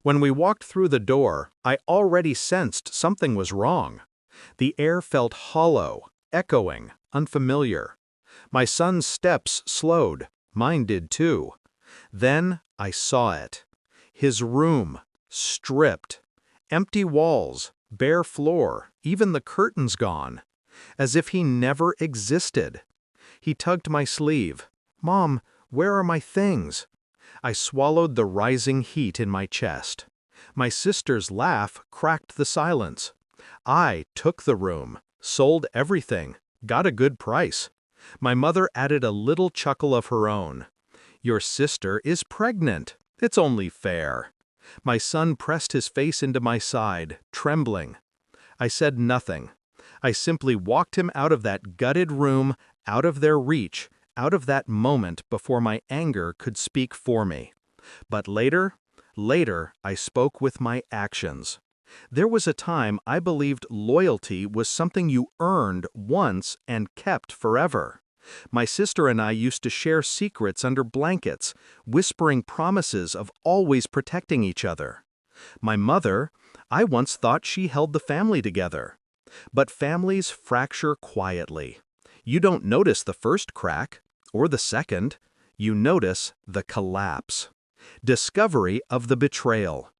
When we walked through the door, I already sensed something was wrong. The air felt hollow, echoing, unfamiliar. My son's steps slowed, mine did too. Then I saw it. His room, stripped. Empty walls, bare floor, even the curtains gone. As if he never existed. He tugged my sleeve. "Mom, where are my things?" I swallowed the rising heat in my chest. My sister's laugh cracked the silence. I took the room, sold everything, got a good price. My mother added a little chuckle of her own. "Your sister is pregnant. It's only fair." My son pressed his face into my side, trembling. I said nothing. I simply walked him out of that gutted room, out of their reach, out of that moment before my anger could speak for me. But later, I spoke with my actions. There was a time I believed loyalty was something you earned once and kept forever. My sister and I used to share secrets under blankets, whispering promises of always protecting each other. My mother, I once thought she held the family together. But families fracture quietly. You don't notice the first crack, or the second. You notice the collapse. Discovery of the betrayal.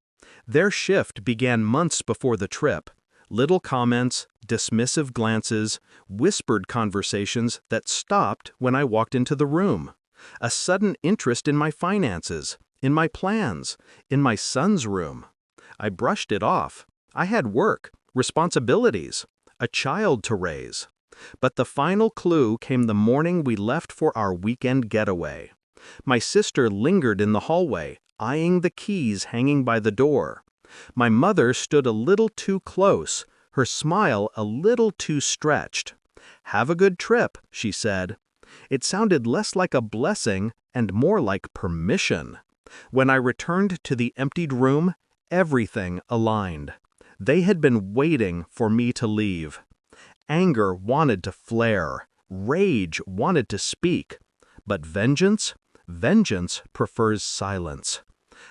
Their shift began months before the trip. Little comments, dismissive glances, whispered conversations that stopped when I walked into the room. A sudden interest in my finances, in my plans, in my son's room. I brushed it off. I had work, responsibilities, a child to raise. But the final clue came the morning we left for our weekend getaway. My sister lingered in the hallway, eyeing the keys hanging by the door. My mother stood a little too close, her smile a little too stretched. "Have a good trip," she said. It sounded less like a blessing and more like permission. When I returned to the emptied room, everything aligned. They had been waiting for me to leave. Anger wanted to flare. Rage wanted to speak. But vengeance prefers silence.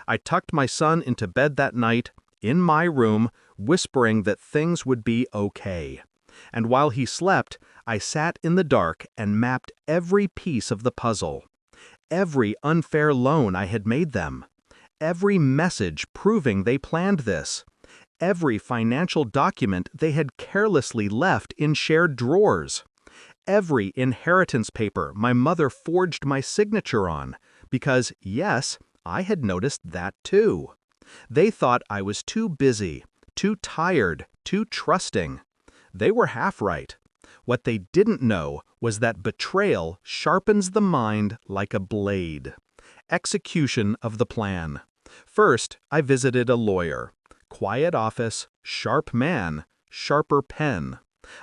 I tucked my son into bed that night, in my room, whispering that things would be okay. And while he slept, I sat in the dark and mapped every piece of the puzzle. Every unfair loan I had made them. Every message proving they planned this. Every financial document they had carelessly left in shared drawers. Every inheritance paper my mother forged my signature on, because, yes, I had noticed that too. They thought I was too busy, too tired, too trusting. They were half right. What they didn't know was that betrayal sharpens the mind like a blade. Execution of the plan. First, I visited a lawyer. Quiet office, sharp man, sharper pen.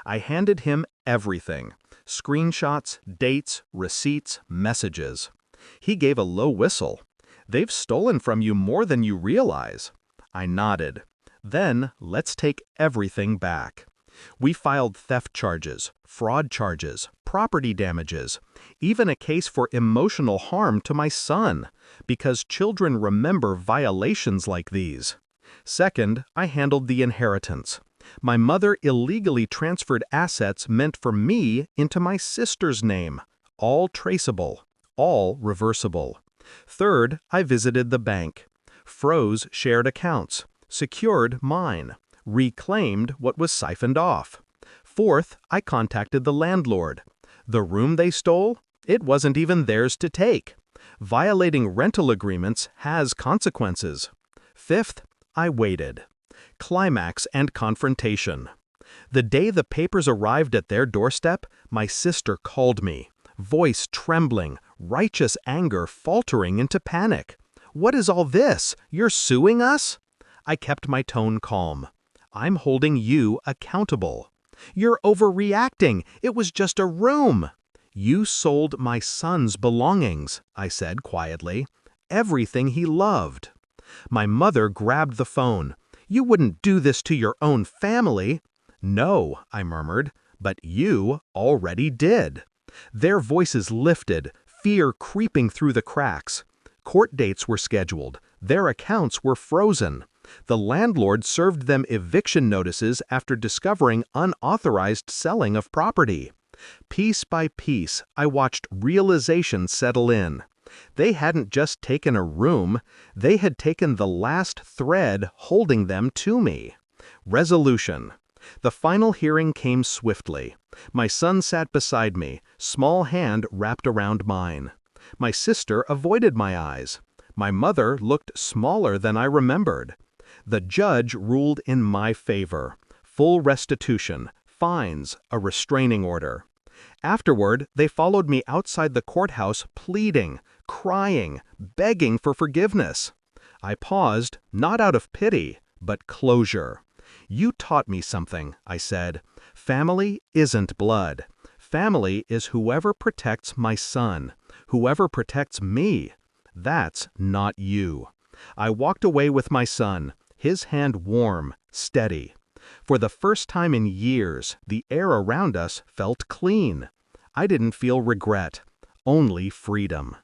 I handed him everything. Screenshots, dates, receipts, messages. He gave a low whistle. "They've stolen from you more than you realize." I nodded. "Then let's take everything back." We filed theft charges, fraud charges, property damages, even a case for emotional harm to my son, because children remember violations like these. Second, I handled the inheritance. My mother illegally transferred assets meant for me into my sister's name, all traceable, all reversible. Third, I visited the bank, froze shared accounts, secured mine, reclaimed what was siphoned off. Fourth, I contacted the landlord. The room they stole? It wasn't even theirs to take. Violating rental agreements has consequences. Fifth, I waited. Climax and confrontation. The day the papers arrived at their doorstep, my sister called me, voice trembling, righteous anger faltering into panic. "What is all this? You're suing us?" I kept my tone calm. "I'm holding you accountable." "You're overreacting. It was just a room." "You sold my son's belongings," I said quietly. "Everything he loved." My mother grabbed the phone. "You wouldn't do this to your own family." "No," I murmured, "but you already did." Their voices lifted, fear creeping through the cracks. Court dates were scheduled, Their accounts were frozen. The landlord served them eviction notices after discovering unauthorized selling of property. Piece by piece, I watched realization settle in. They hadn't just taken a room, they had taken the last thread holding them to me. Resolution. The final hearing came swiftly. My son sat beside me, small hand wrapped around mine. My sister avoided my eyes. My mother looked smaller than I remembered. The judge ruled in my favor. Full restitution, fines, a restraining order. Afterward, they followed me outside the courthouse pleading, crying, begging for forgiveness. I paused, not out of pity, but closure. You taught me something, I said. Family isn't blood. Family is whoever protects my son, whoever protects me. That's not you. I walked away with my son, his hand warm, steady. For the first time in years, the air around us felt clean. I didn't feel regret, only freedom.